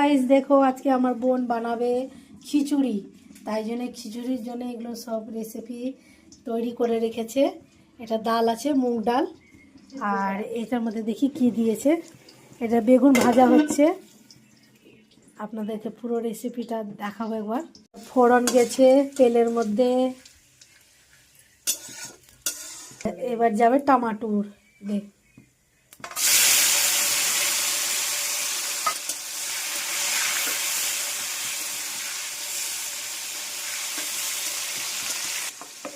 Guys দেখো আজকে আমার বোন বানাবে খিচুড়ি, তাই জন্য খিচুড়ির জন্য এগুলো সব রেসিপি তৈরি করে রেখেছে। এটা ডাল আছে, মুগ ডাল, আর এটার মধ্যে দেখি কি দিয়েছে। এটা বেগুন ভাজা হচ্ছে, আপনাদেরকে পুরো রেসিপিটা দেখাবো একবার। ফোড়ন গেছে তেলের মধ্যে, এবার যাবে টমাটোর দেখ।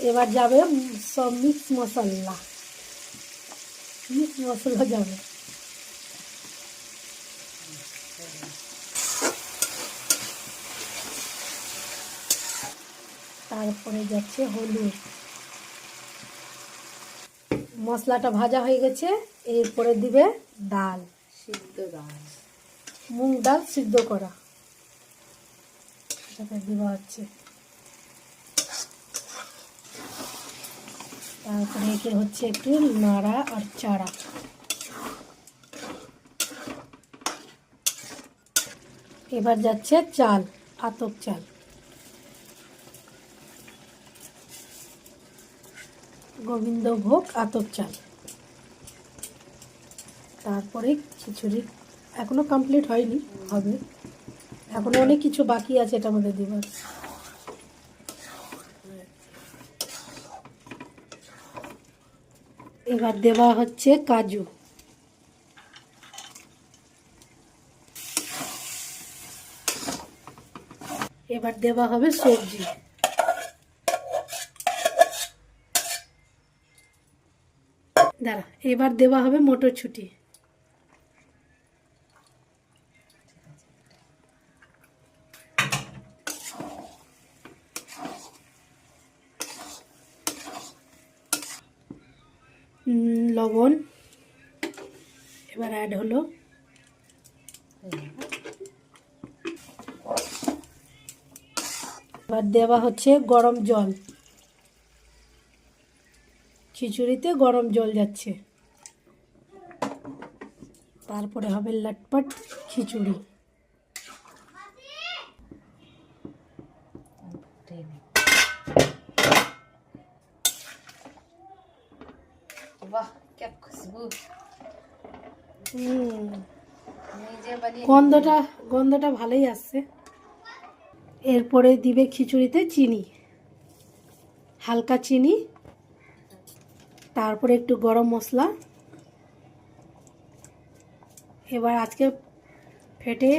এবার যাবে সব মিক্স মশলা যাবে। তারপরে যাচ্ছে হলুদ। মশলাটা ভাজা হয়ে গেছে, এরপরে দিবে ডাল, সিদ্ধ ডাল, মুগ ডাল সিদ্ধ করা, এটাকে দেওয়া হচ্ছে। তারপরে একে হচ্ছে একটু নাড়া আর চাড়া। এবার যাচ্ছে চাল, আতপ চাল, গোবিন্দভোগ আতপ চাল। তারপরে খিচুড়ি এখনো কমপ্লিট হয়নি, হবে, এখনো অনেক কিছু বাকি আছে এটার মধ্যে দেবার। এবার দেওয়া হচ্ছে কাজু, এবার দেওয়া হবে সবজি, দাঁড়া, এবার দেওয়া হবে মটরশুঁটি, লবণ এবার অ্যাড হলো। এবার দেওয়া হচ্ছে গরম জল, খিচুড়িতে গরম জল যাচ্ছে। তারপরে হবে লটপট খিচুড়ি। গন্ধটা ভালোই আসছে। এরপরে দিবে খিচুড়িতে চিনি, হালকা চিনি, তারপরে একটু গরম মশলা। এবার আজকে ফেটে